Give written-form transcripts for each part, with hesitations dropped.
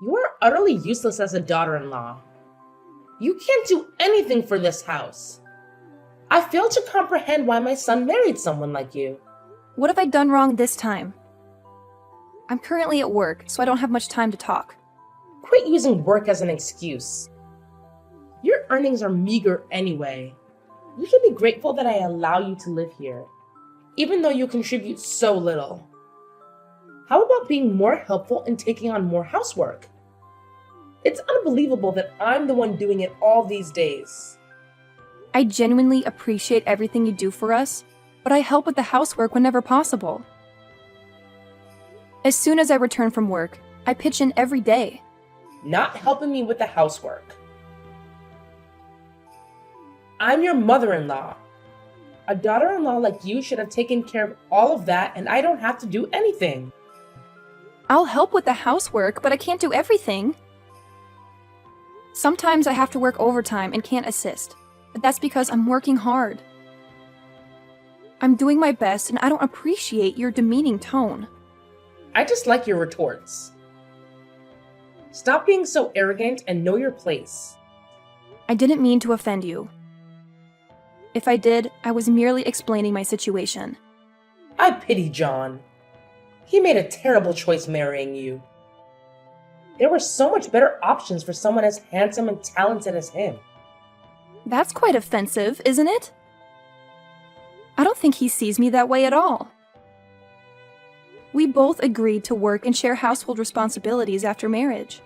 You are utterly useless as a daughter-in-law. You can't do anything for this house. I fail to comprehend why my son married someone like you. What have I done wrong this time? I'm currently at work, so I don't have much time to talk. Quit using work as an excuse. Your earnings are meager anyway. You should be grateful that I allow you to live here, even though you contribute so little. How about being more helpful and taking on more housework? It's unbelievable that I'm the one doing it all these days. I genuinely appreciate everything you do for us, but I help with the housework whenever possible. As soon as I return from work, I pitch in every day. Not helping me with the housework. I'm your mother-in-law. A daughter-in-law like you should have taken care of all of that, and I don't have to do anything. I'll help with the housework, but I can't do everything. Sometimes I have to work overtime and can't assist, but that's because I'm working hard. I'm doing my best, and I don't appreciate your demeaning tone. I just like your retorts. Stop being so arrogant and know your place. I didn't mean to offend you. If I did, I was merely explaining my situation. I pity John. He made a terrible choice marrying you. There were so much better options for someone as handsome and talented as him. That's quite offensive, isn't it? I don't think he sees me that way at all. We both agreed to work and share household responsibilities after marriage.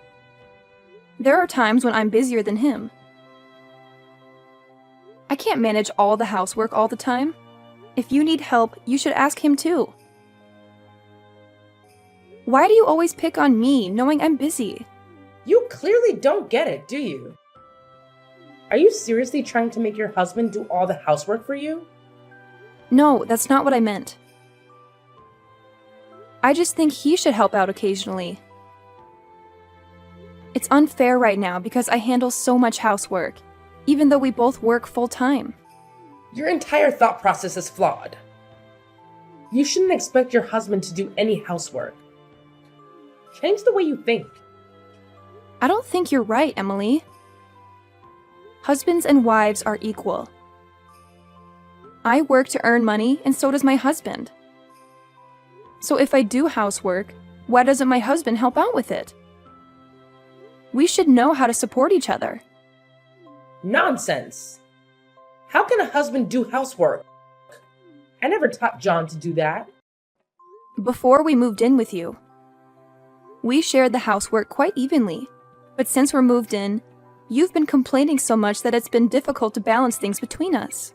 There are times when I'm busier than him. I can't manage all the housework all the time. If you need help, you should ask him too. Why do you always pick on me, knowing I'm busy? You clearly don't get it, do you? Are you seriously trying to make your husband do all the housework for you? No, that's not what I meant. I just think he should help out occasionally. It's unfair right now because I handle so much housework, even though we both work full-time. Your entire thought process is flawed. You shouldn't expect your husband to do any housework. Change the way you think. I don't think you're right, Emily. Husbands and wives are equal. I work to earn money, and so does my husband. So if I do housework, why doesn't my husband help out with it? We should know how to support each other. Nonsense. How can a husband do housework? I never taught John to do that. Before we moved in with you, we shared the housework quite evenly, but since we're moved in, you've been complaining so much that it's been difficult to balance things between us.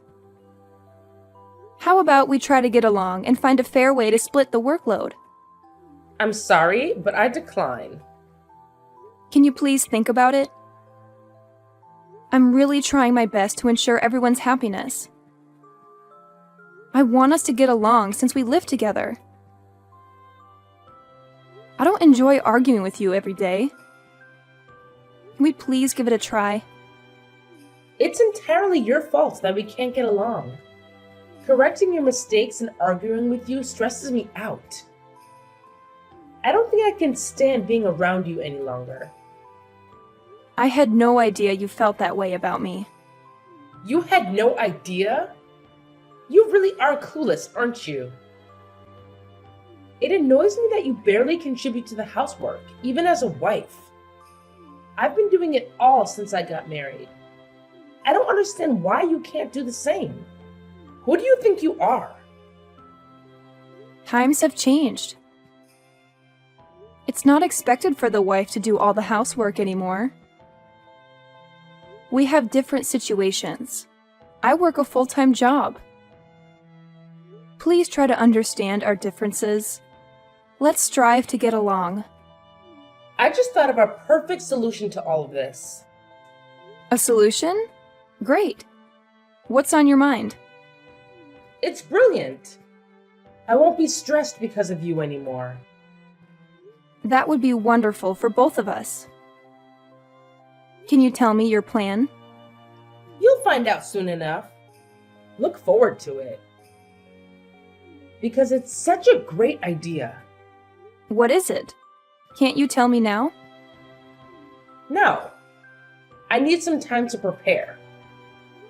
How about we try to get along and find a fair way to split the workload? I'm sorry, but I decline. Can you please think about it? I'm really trying my best to ensure everyone's happiness. I want us to get along since we live together. I don't enjoy arguing with you every day. Can we please give it a try? It's entirely your fault that we can't get along. Correcting your mistakes and arguing with you stresses me out. I don't think I can stand being around you any longer. I had no idea you felt that way about me. You had no idea? You really are clueless, aren't you? It annoys me that you barely contribute to the housework, even as a wife. I've been doing it all since I got married. I don't understand why you can't do the same. Who do you think you are? Times have changed. It's not expected for the wife to do all the housework anymore. We have different situations. I work a full-time job. Please try to understand our differences. Let's strive to get along. I just thought of a perfect solution to all of this. A solution? Great. What's on your mind? It's brilliant. I won't be stressed because of you anymore. That would be wonderful for both of us. Can you tell me your plan? You'll find out soon enough. Look forward to it. Because it's such a great idea. What is it? Can't you tell me now? No, I need some time to prepare.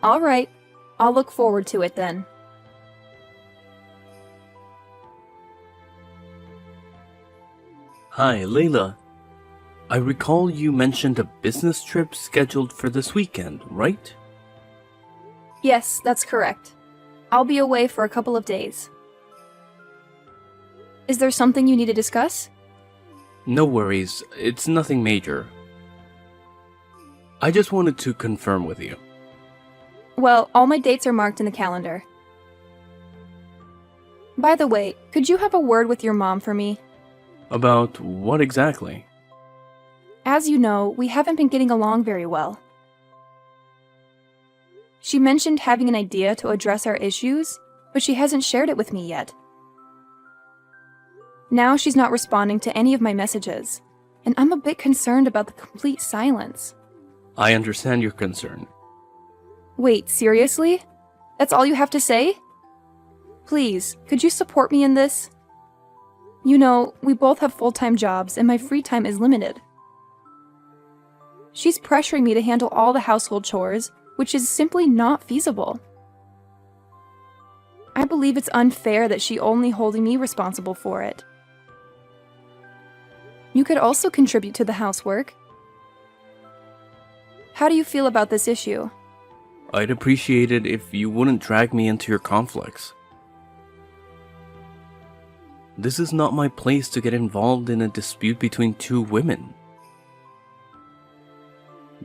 All right, I'll look forward to it then. Hi, Layla. I recall you mentioned a business trip scheduled for this weekend, right? Yes, that's correct. I'll be away for a couple of days. Is there something you need to discuss? No worries, it's nothing major. I just wanted to confirm with you. Well, all my dates are marked in the calendar. By the way, could you have a word with your mom for me? About what exactly? As you know, we haven't been getting along very well. She mentioned having an idea to address our issues, but she hasn't shared it with me yet. Now she's not responding to any of my messages, and I'm a bit concerned about the complete silence. I understand your concern. Wait, seriously? That's all you have to say? Please, could you support me in this? You know, we both have full-time jobs and my free time is limited. She's pressuring me to handle all the household chores, which is simply not feasible. I believe it's unfair that she's only holding me responsible for it. You could also contribute to the housework. How do you feel about this issue? I'd appreciate it if you wouldn't drag me into your conflicts. This is not my place to get involved in a dispute between two women.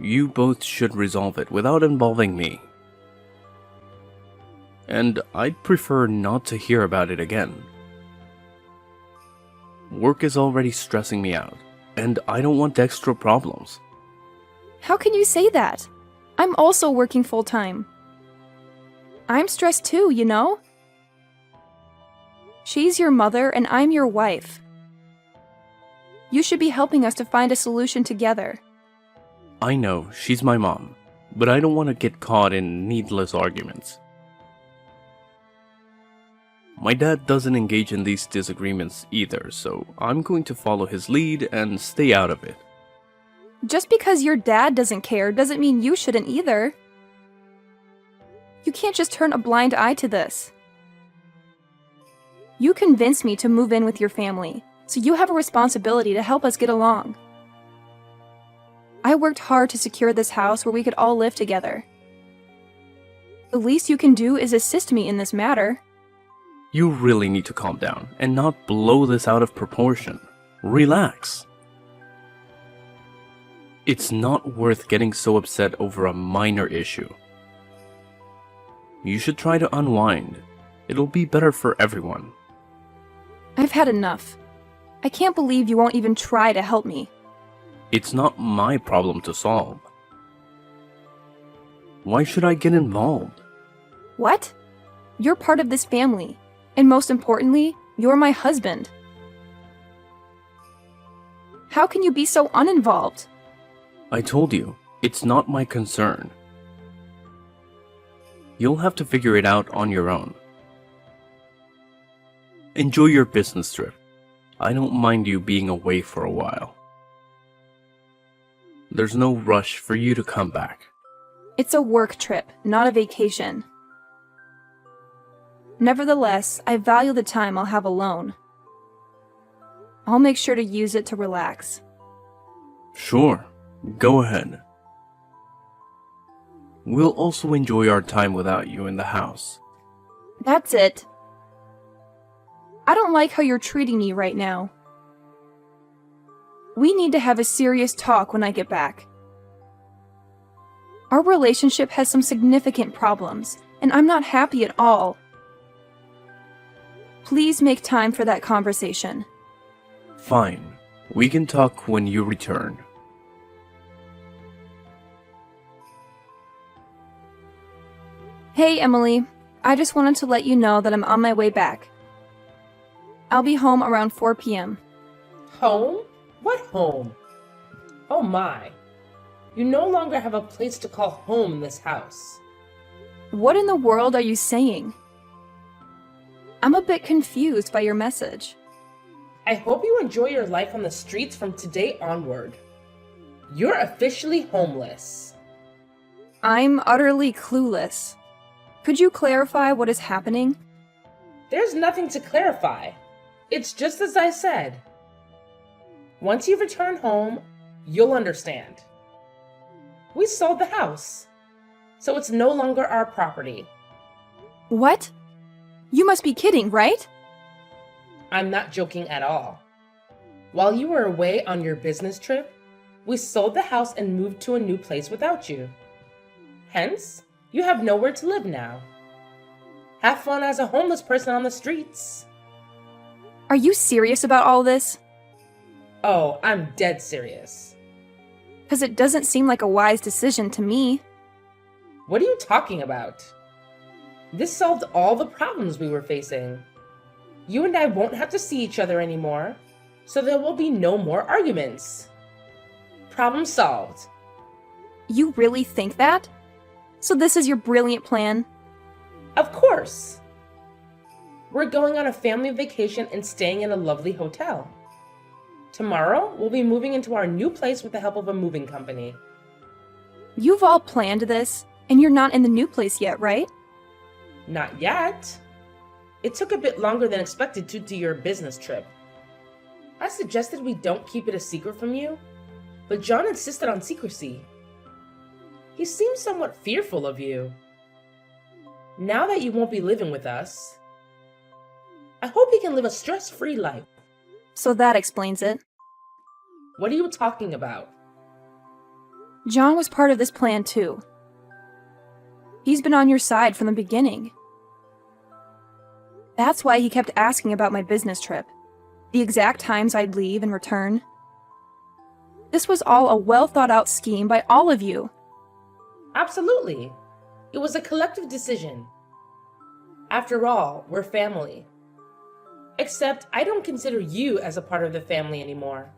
You both should resolve it without involving me. And I'd prefer not to hear about it again. Work is already stressing me out, and I don't want extra problems. How can you say that? I'm also working full-time. I'm stressed too, you know? She's your mother and I'm your wife. You should be helping us to find a solution together. I know, she's my mom, but I don't want to get caught in needless arguments. My dad doesn't engage in these disagreements either, so I'm going to follow his lead and stay out of it. Just because your dad doesn't care doesn't mean you shouldn't either. You can't just turn a blind eye to this. You convinced me to move in with your family, so you have a responsibility to help us get along. I worked hard to secure this house where we could all live together. The least you can do is assist me in this matter. You really need to calm down and not blow this out of proportion. Relax. It's not worth getting so upset over a minor issue. You should try to unwind. It'll be better for everyone. I've had enough. I can't believe you won't even try to help me. It's not my problem to solve. Why should I get involved? What? You're part of this family, and most importantly, you're my husband. How can you be so uninvolved? I told you, it's not my concern. You'll have to figure it out on your own. Enjoy your business trip. I don't mind you being away for a while. There's no rush for you to come back. It's a work trip, not a vacation. Nevertheless, I value the time I'll have alone. I'll make sure to use it to relax. Sure, go ahead. We'll also enjoy our time without you in the house. That's it. I don't like how you're treating me right now. We need to have a serious talk when I get back. Our relationship has some significant problems, and I'm not happy at all. Please make time for that conversation. Fine, we can talk when you return. Hey, Emily. I just wanted to let you know that I'm on my way back. I'll be home around 4 p.m. Home? What home? Oh my. You no longer have a place to call home in this house. What in the world are you saying? I'm a bit confused by your message. I hope you enjoy your life on the streets from today onward. You're officially homeless. I'm utterly clueless. Could you clarify what is happening? There's nothing to clarify. It's just as I said. Once you return home, you'll understand. We sold the house, so it's no longer our property. What? You must be kidding, right? I'm not joking at all. While you were away on your business trip, we sold the house and moved to a new place without you. Hence, you have nowhere to live now. Have fun as a homeless person on the streets. Are you serious about all this? Oh, I'm dead serious. Because it doesn't seem like a wise decision to me. What are you talking about? This solved all the problems we were facing. You and I won't have to see each other anymore, so there will be no more arguments. Problem solved. You really think that? So this is your brilliant plan? Of course. We're going on a family vacation and staying in a lovely hotel. Tomorrow, we'll be moving into our new place with the help of a moving company. You've all planned this, and you're not in the new place yet, right? Not yet. It took a bit longer than expected due to your business trip. I suggested we don't keep it a secret from you, but John insisted on secrecy. He seems somewhat fearful of you. Now that you won't be living with us, I hope you can live a stress-free life. So that explains it. What are you talking about? John was part of this plan too. He's been on your side from the beginning. That's why he kept asking about my business trip, the exact times I'd leave and return. This was all a well-thought-out scheme by all of you. Absolutely. It was a collective decision. After all, we're family. Except I don't consider you as a part of the family anymore.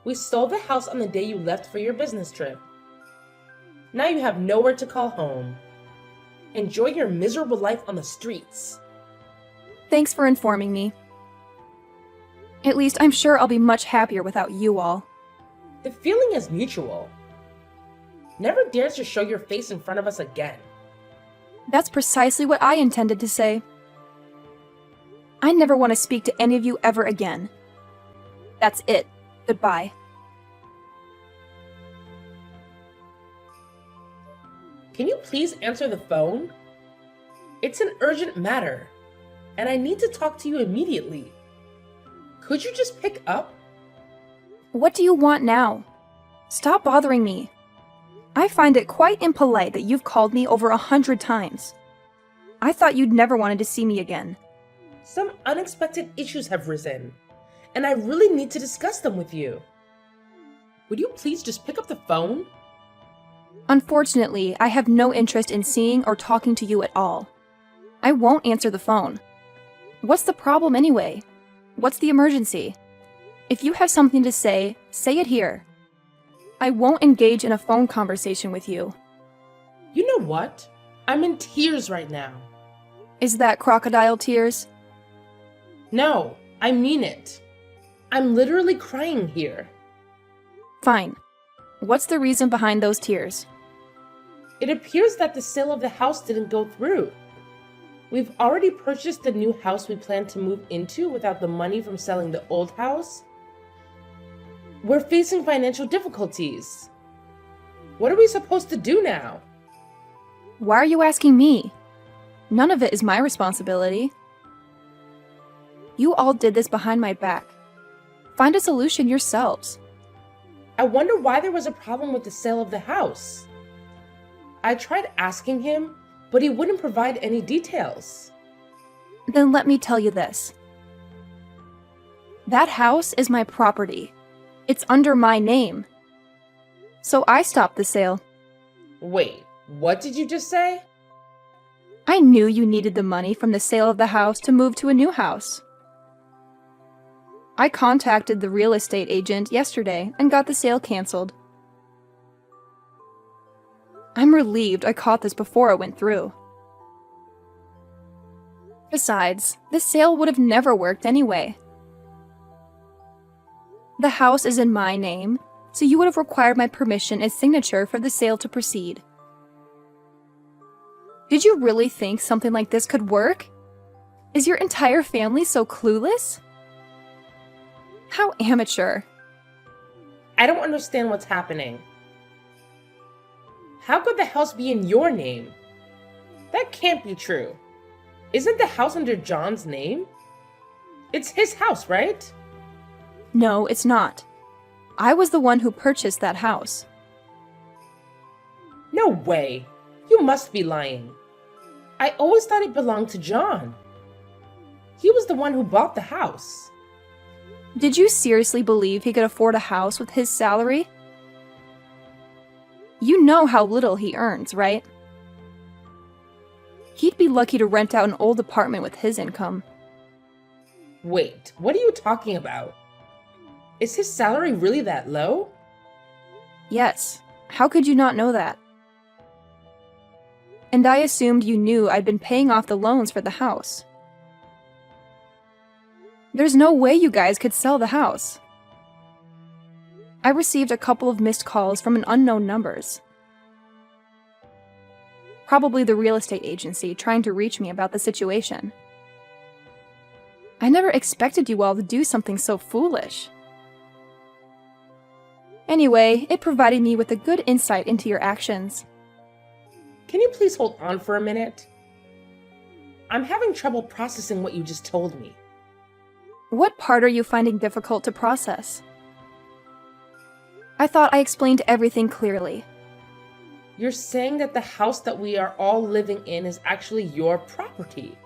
We sold the house on the day you left for your business trip. Now you have nowhere to call home. Enjoy your miserable life on the streets. Thanks for informing me. At least I'm sure I'll be much happier without you all. The feeling is mutual. Never dare to show your face in front of us again. That's precisely what I intended to say. I never want to speak to any of you ever again. That's it. Goodbye. Can you please answer the phone? It's an urgent matter, and I need to talk to you immediately. Could you just pick up? What do you want now? Stop bothering me. I find it quite impolite that you've called me over 100 times. I thought you'd never wanted to see me again. Some unexpected issues have risen, and I really need to discuss them with you. Would you please just pick up the phone? Unfortunately, I have no interest in seeing or talking to you at all. I won't answer the phone. What's the problem anyway? What's the emergency? If you have something to say it here. I won't engage in a phone conversation with you. You know what? I'm in tears right now. Is that crocodile tears? No, I mean it. I'm literally crying here. Fine. What's the reason behind those tears? It appears that the sale of the house didn't go through. We've already purchased the new house we plan to move into without the money from selling the old house. We're facing financial difficulties. What are we supposed to do now? Why are you asking me? None of it is my responsibility. You all did this behind my back. Find a solution yourselves. I wonder why there was a problem with the sale of the house. I tried asking him, but he wouldn't provide any details. Then let me tell you this. That house is my property. It's under my name. So I stopped the sale. Wait, what did you just say? I knew you needed the money from the sale of the house to move to a new house. I contacted the real estate agent yesterday and got the sale canceled. I'm relieved I caught this before it went through. Besides, the sale would have never worked anyway. The house is in my name, so you would have required my permission and signature for the sale to proceed. Did you really think something like this could work? Is your entire family so clueless? How amateur. I don't understand what's happening. How could the house be in your name? That can't be true. Isn't the house under John's name? It's his house, right? No, it's not. I was the one who purchased that house. No way. You must be lying. I always thought it belonged to John. He was the one who bought the house. Did you seriously believe he could afford a house with his salary? You know how little he earns, right? He'd be lucky to rent out an old apartment with his income. Wait, what are you talking about? Is his salary really that low? Yes. How could you not know that? And I assumed you knew I'd been paying off the loans for the house. There's no way you guys could sell the house. I received a couple of missed calls from an unknown numbers. Probably the real estate agency trying to reach me about the situation. I never expected you all to do something so foolish. Anyway, it provided me with a good insight into your actions. Can you please hold on for a minute? I'm having trouble processing what you just told me. What part are you finding difficult to process? I thought I explained everything clearly. You're saying that the house that we are all living in is actually your property,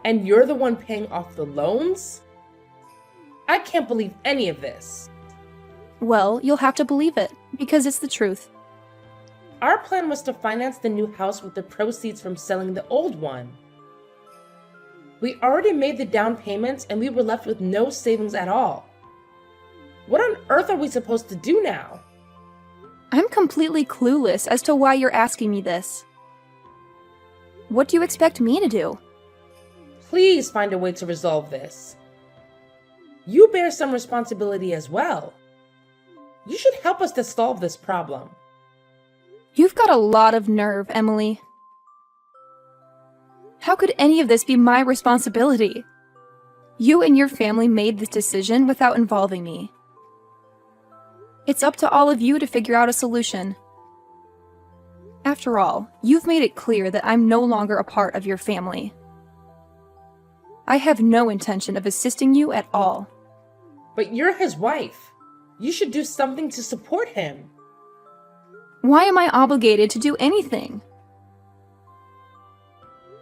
and you're the one paying off the loans? I can't believe any of this. Well, you'll have to believe it, because it's the truth. Our plan was to finance the new house with the proceeds from selling the old one. We already made the down payments and we were left with no savings at all. What on earth are we supposed to do now? I'm completely clueless as to why you're asking me this. What do you expect me to do? Please find a way to resolve this. You bear some responsibility as well. You should help us to solve this problem. You've got a lot of nerve, Emily. How could any of this be my responsibility? You and your family made this decision without involving me. It's up to all of you to figure out a solution. After all, you've made it clear that I'm no longer a part of your family. I have no intention of assisting you at all. But you're his wife. You should do something to support him. Why am I obligated to do anything?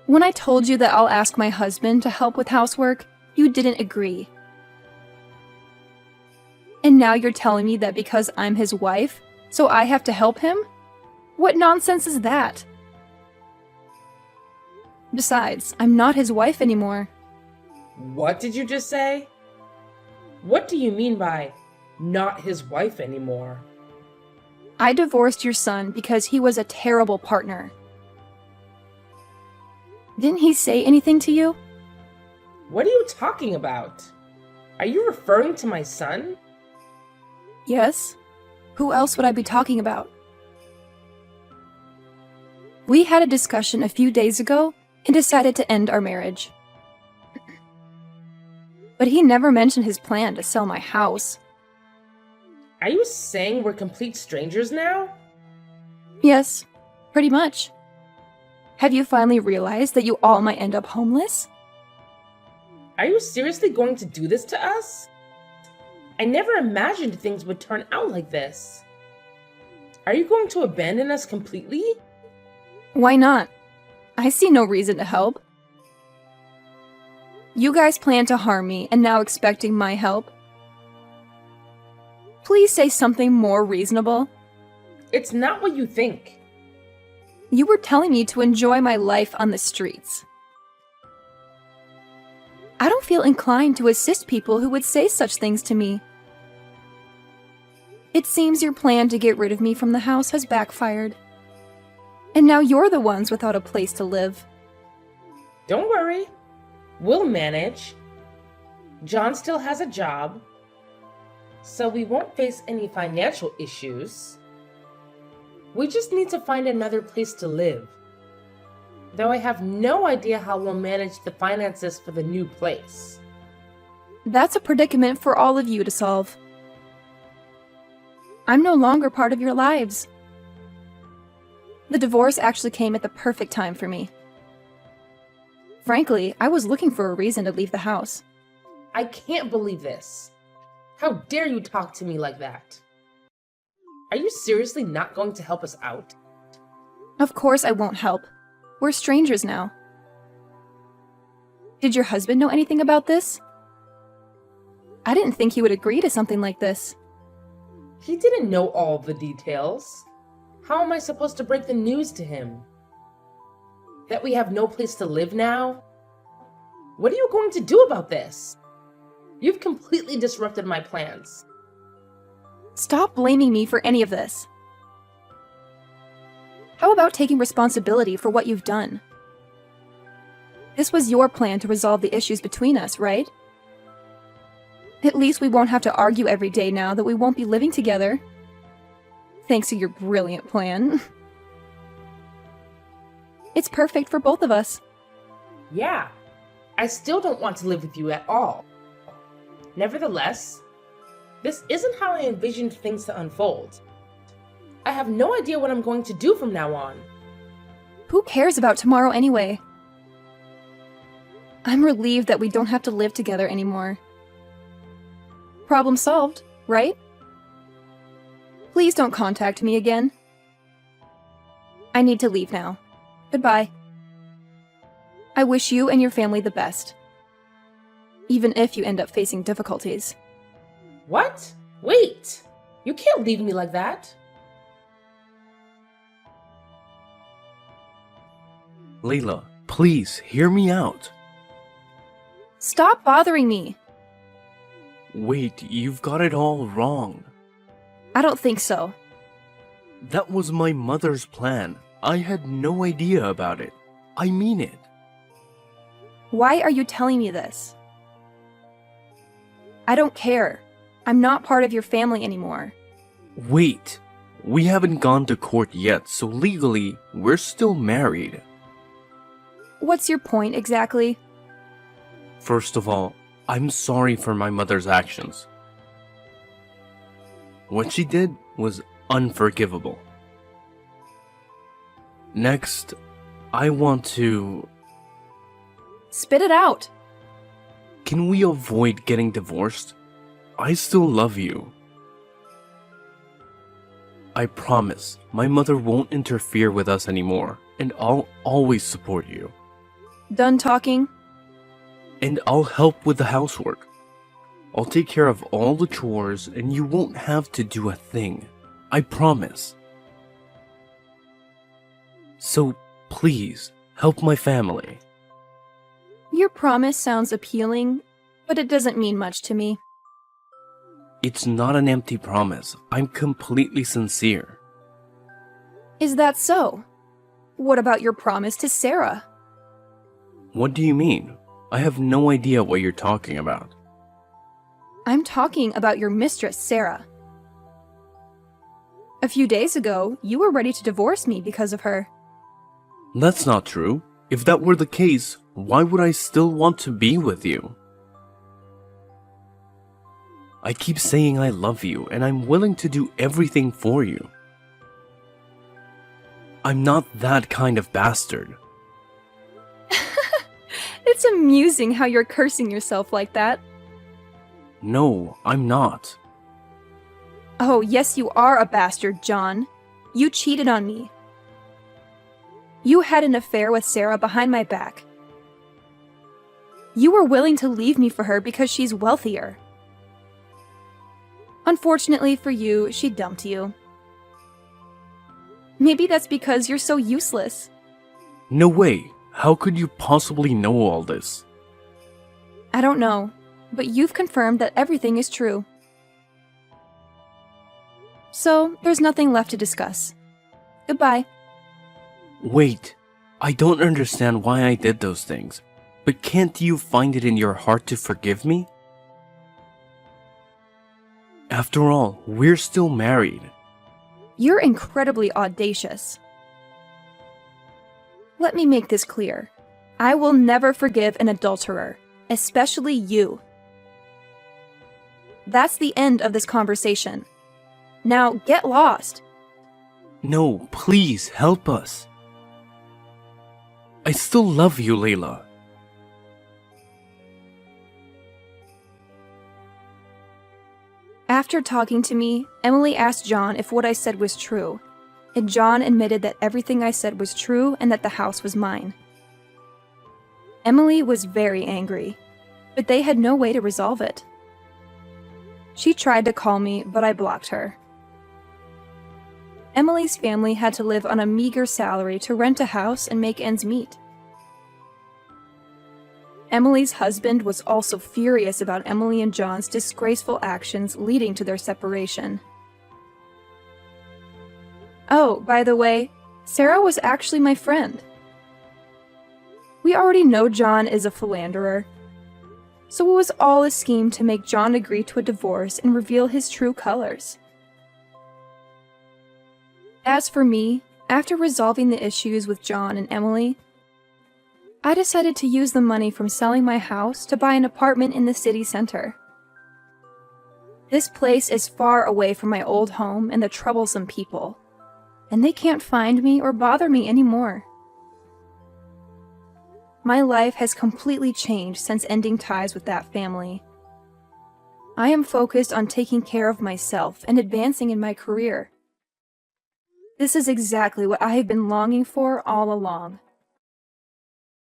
When I told you that I'll ask my husband to help with housework, you didn't agree. And now you're telling me that because I'm his wife, so I have to help him? What nonsense is that? Besides, I'm not his wife anymore. What did you just say? What do you mean by not his wife anymore? I divorced your son because he was a terrible partner. Didn't he say anything to you? What are you talking about? Are you referring to my son? Yes. Who else would I be talking about? We had a discussion a few days ago and decided to end our marriage. But he never mentioned his plan to sell my house. Are you saying we're complete strangers now? Yes, pretty much. Have you finally realized that you all might end up homeless? Are you seriously going to do this to us? I never imagined things would turn out like this. Are you going to abandon us completely? Why not? I see no reason to help. You guys plan to harm me and now expecting my help? Please say something more reasonable. It's not what you think. You were telling me to enjoy my life on the streets. I don't feel inclined to assist people who would say such things to me. It seems your plan to get rid of me from the house has backfired. And now you're the ones without a place to live. Don't worry. We'll manage. John still has a job. So we won't face any financial issues. We just need to find another place to live. Though I have no idea how we'll manage the finances for the new place. That's a predicament for all of you to solve. I'm no longer part of your lives. The divorce actually came at the perfect time for me. Frankly, I was looking for a reason to leave the house. I can't believe this. How dare you talk to me like that? Are you seriously not going to help us out? Of course I won't help. We're strangers now. Did your husband know anything about this? I didn't think he would agree to something like this. He didn't know all the details. How am I supposed to break the news to him? That we have no place to live now? What are you going to do about this? You've completely disrupted my plans. Stop blaming me for any of this. How about taking responsibility for what you've done? This was your plan to resolve the issues between us, right? At least we won't have to argue every day now that we won't be living together. Thanks to your brilliant plan. It's perfect for both of us. Yeah, I still don't want to live with you at all. Nevertheless, this isn't how I envisioned things to unfold. I have no idea what I'm going to do from now on. Who cares about tomorrow anyway? I'm relieved that we don't have to live together anymore. Problem solved, right? Please don't contact me again. I need to leave now. Goodbye. I wish you and your family the best. Even if you end up facing difficulties. What? Wait! You can't leave me like that. Layla, please hear me out. Stop bothering me. Wait, you've got it all wrong. I don't think so. That was my mother's plan. I had no idea about it. I mean it. Why are you telling me this? I don't care. I'm not part of your family anymore. Wait, we haven't gone to court yet, so legally, we're still married. What's your point exactly? First of all, I'm sorry for my mother's actions. What she did was unforgivable. Next, I want to... Spit it out. Can we avoid getting divorced? I still love you. I promise my mother won't interfere with us anymore, and I'll always support you. Done talking? And I'll help with the housework. I'll take care of all the chores, and you won't have to do a thing. I promise. So, please, help my family. Your promise sounds appealing, but it doesn't mean much to me. It's not an empty promise. I'm completely sincere. Is that so? What about your promise to Sarah? What do you mean? I have no idea what you're talking about. I'm talking about your mistress, Sarah. A few days ago, you were ready to divorce me because of her. That's not true. If that were the case, why would I still want to be with you? I keep saying I love you, and I'm willing to do everything for you. I'm not that kind of bastard. It's amusing how you're cursing yourself like that. No, I'm not. Oh, yes, you are a bastard, John. You cheated on me. You had an affair with Sarah behind my back. You were willing to leave me for her because she's wealthier. Unfortunately for you, she dumped you. Maybe that's because you're so useless. No way. How could you possibly know all this? I don't know, but you've confirmed that everything is true. So, there's nothing left to discuss. Goodbye. Wait, I don't understand why I did those things, but can't you find it in your heart to forgive me? After all, we're still married. You're incredibly audacious. Let me make this clear. I will never forgive an adulterer, especially you. That's the end of this conversation. Now get lost. No, please help us. I still love you, Layla. After talking to me, Emily asked John if what I said was true, and John admitted that everything I said was true and that the house was mine. Emily was very angry, but they had no way to resolve it. She tried to call me, but I blocked her. Emily's family had to live on a meager salary to rent a house and make ends meet. Emily's husband was also furious about Emily and John's disgraceful actions leading to their separation. Oh, by the way, Sarah was actually my friend. We already know John is a philanderer, so it was all a scheme to make John agree to a divorce and reveal his true colors. As for me, after resolving the issues with John and Emily, I decided to use the money from selling my house to buy an apartment in the city center. This place is far away from my old home and the troublesome people, and they can't find me or bother me anymore. My life has completely changed since ending ties with that family. I am focused on taking care of myself and advancing in my career. This is exactly what I have been longing for all along.